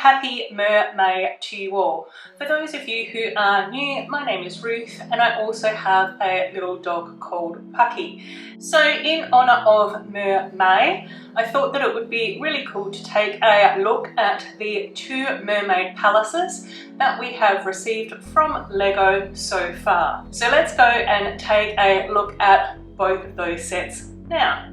happy MerMay to you all. For those of you who are new, my name is Ruth and I also have a little dog called Pucky. So in honour of MerMay, I thought that it would be really cool to take a look at the 2 mermaid palaces that we have received from Lego so far. So let's go and take a look at both of those sets now.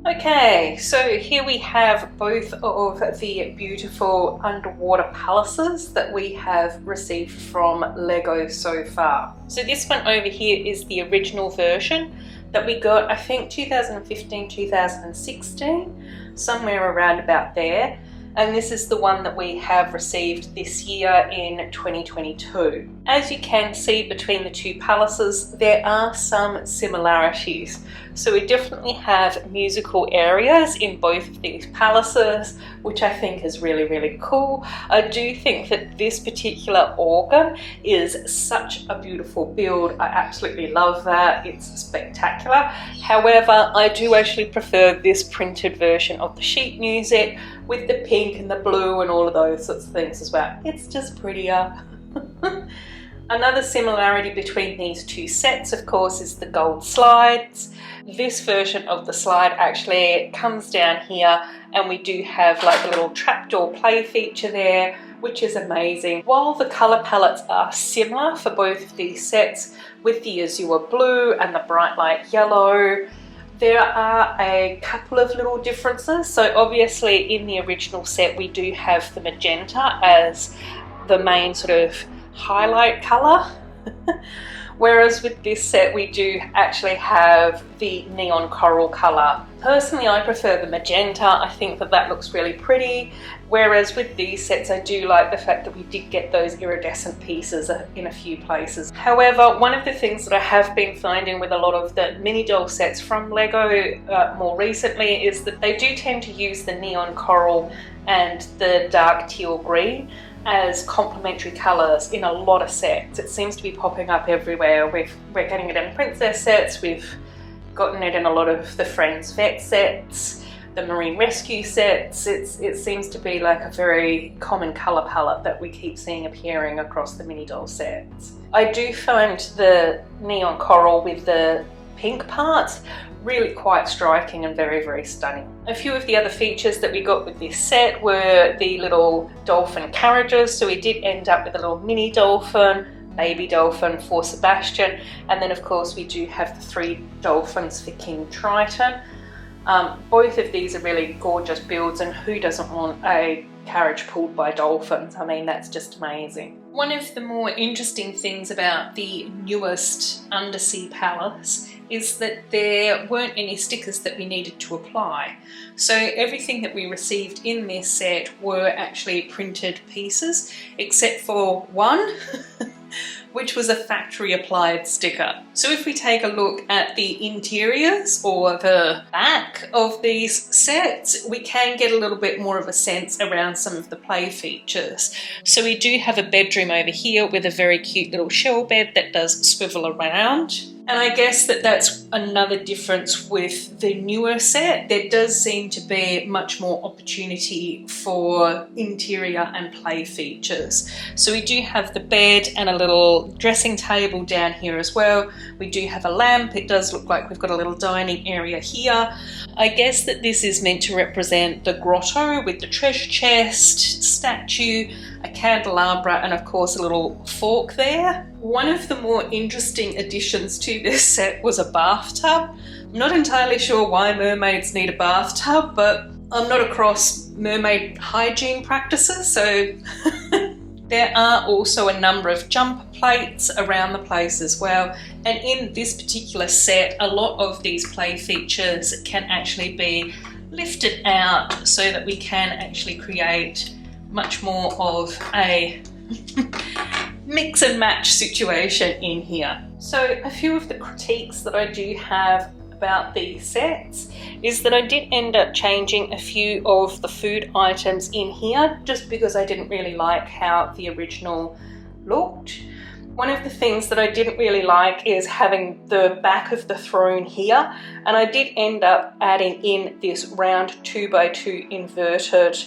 Okay, so here we have both of the beautiful underwater palaces that we have received from Lego so far. So this one over here is the original version that we got, I think 2015, 2016, somewhere around about there. And this is the one that we have received this year in 2022. As you can see between the 2 palaces, there are some similarities. So we definitely have musical areas in both of these palaces, which I think is really, really cool. I do think that this particular organ is such a beautiful build. I absolutely love that. It's spectacular. However, I do actually prefer this printed version of the sheet music with the pink and the blue and all of those sorts of things as well. It's just prettier. Another similarity between these 2 sets, of course, is the gold slides. This version of the slide actually comes down here and we do have like a little trapdoor play feature there, which is amazing. While the colour palettes are similar for both of these sets with the azure blue and the bright light yellow, there are a couple of little differences. So obviously in the original set we do have the magenta as the main sort of highlight colour. Whereas with this set we do actually have the neon coral colour. Personally I prefer the magenta, I think that that looks really pretty. Whereas with these sets I do like the fact that we did get those iridescent pieces in a few places. However, one of the things that I have been finding with a lot of the mini doll sets from Lego more recently is that they do tend to use the neon coral and the dark teal green as complementary colours in a lot of sets. It seems to be popping up everywhere. We're getting it in princess sets, we've gotten it in a lot of the Friends Vet sets, the Marine Rescue sets. It seems to be like a very common colour palette that we keep seeing appearing across the mini doll sets. I do find the neon coral with the pink parts really quite striking and very, very stunning. A few of the other features that we got with this set were the little dolphin carriages. So we did end up with a little mini dolphin, baby dolphin for Sebastian, and then of course we do have the 3 dolphins for King Triton. Both of these are really gorgeous builds, and who doesn't want a carriage pulled by dolphins? I mean, that's just amazing. One of the more interesting things about the newest Undersea Palace is that there weren't any stickers that we needed to apply. So everything that we received in this set were actually printed pieces, except for one, which was a factory applied sticker. So if we take a look at the interiors or the back of these sets, we can get a little bit more of a sense around some of the play features. So we do have a bedroom over here with a very cute little shell bed that does swivel around. And I guess that that's another difference with the newer set. There does seem to be much more opportunity for interior and play features. So we do have the bed and a little dressing table down here as well. We do have a lamp. It does look like we've got a little dining area here. I guess that this is meant to represent the grotto with the treasure chest, statue, a candelabra, and of course a little fork there. One of the more interesting additions to this set was a bathtub. I'm not entirely sure why mermaids need a bathtub, but I'm not across mermaid hygiene practices, so there are also a number of jumper plates around the place as well. And in this particular set, a lot of these play features can actually be lifted out so that we can actually create much more of a mix and match situation in here. So a few of the critiques that I do have about these sets is that I did end up changing a few of the food items in here just because I didn't really like how the original looked. One of the things that I didn't really like is having the back of the throne here, and I did end up adding in this round 2x2 inverted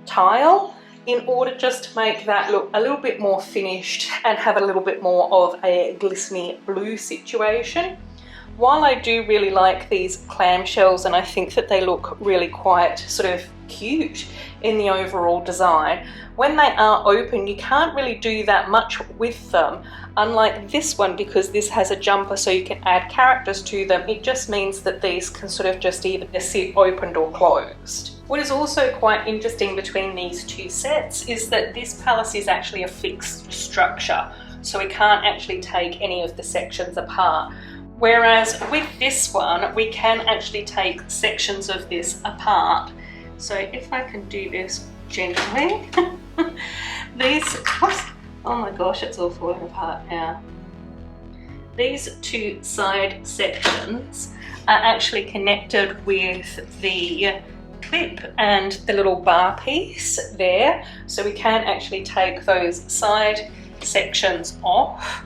tile in order just to make that look a little bit more finished and have a little bit more of a glistening blue situation. While I do really like these clamshells and I think that they look really quite sort of cute in the overall design, when they are open you can't really do that much with them, unlike this one, because this has a jumper so you can add characters to them. It just means that these can sort of just either sit opened or closed. What is also quite interesting between these two sets is that this palace is actually a fixed structure, so we can't actually take any of the sections apart. Whereas with this one, we can actually take sections of this apart. So if I can do this gently, oh my gosh, it's all falling apart now. These two side sections are actually connected with the clip and the little bar piece there. So we can actually take those side sections off.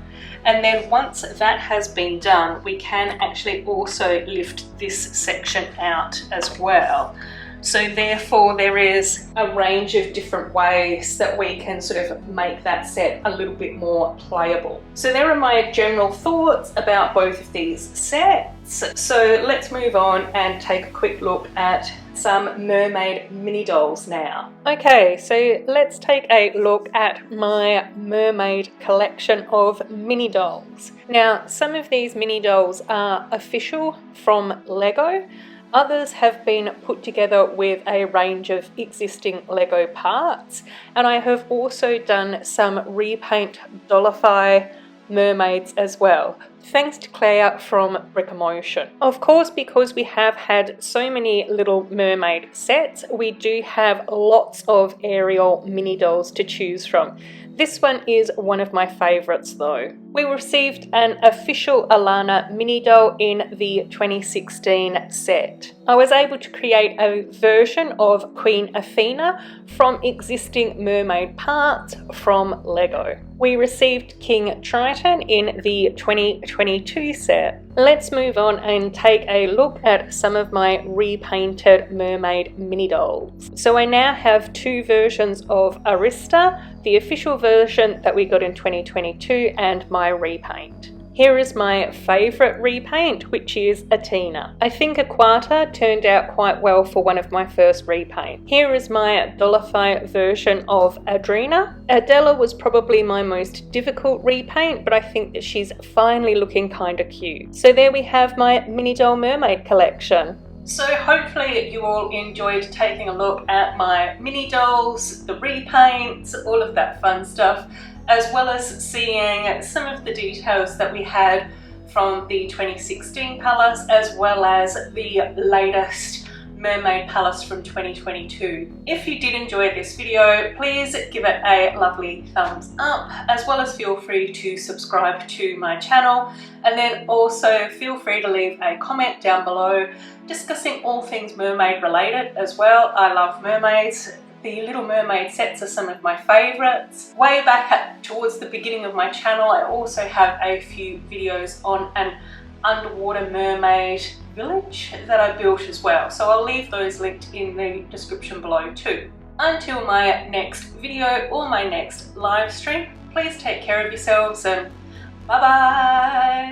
And then once that has been done, we can actually also lift this section out as well. So therefore there is a range of different ways that we can sort of make that set a little bit more playable. So there are my general thoughts about both of these sets. So let's move on and take a quick look at some Mermaid mini dolls now. Okay, so let's take a look at my Mermaid collection of mini dolls. Now, some of these mini dolls are official from Lego. Others have been put together with a range of existing Lego parts, and I have also done some repaint Dollify mermaids as well, thanks to Claire from Brickomotion. Of course, because we have had so many Little Mermaid sets, we do have lots of Ariel mini dolls to choose from. This one is one of my favourites though. We received an official Alana mini doll in the 2016 set. I was able to create a version of Queen Athena from existing mermaid parts from Lego. We received King Triton in the 2022 set. Let's move on and take a look at some of my repainted mermaid mini dolls. So I now have two versions of Arista, the official version that we got in 2022, and my repaint. Here is my favourite repaint, which is Athena. I think Aquata turned out quite well for one of my first repaint. Here is my Dollify version of Adrena. Adela was probably my most difficult repaint, but I think that she's finally looking kind of cute. So there we have my mini doll mermaid collection. So hopefully you all enjoyed taking a look at my mini dolls, the repaints, all of that fun stuff, as well as seeing some of the details that we had from the 2016 Palace, as well as the latest Mermaid Palace from 2022. If you did enjoy this video, please give it a lovely thumbs up, as well as feel free to subscribe to my channel, and then also feel free to leave a comment down below discussing all things mermaid related as well. I love mermaids. The Little Mermaid sets are some of my favourites. Way back towards the beginning of my channel, I also have a few videos on an underwater mermaid village that I built as well. So I'll leave those linked in the description below too. Until my next video or my next live stream, please take care of yourselves and bye bye!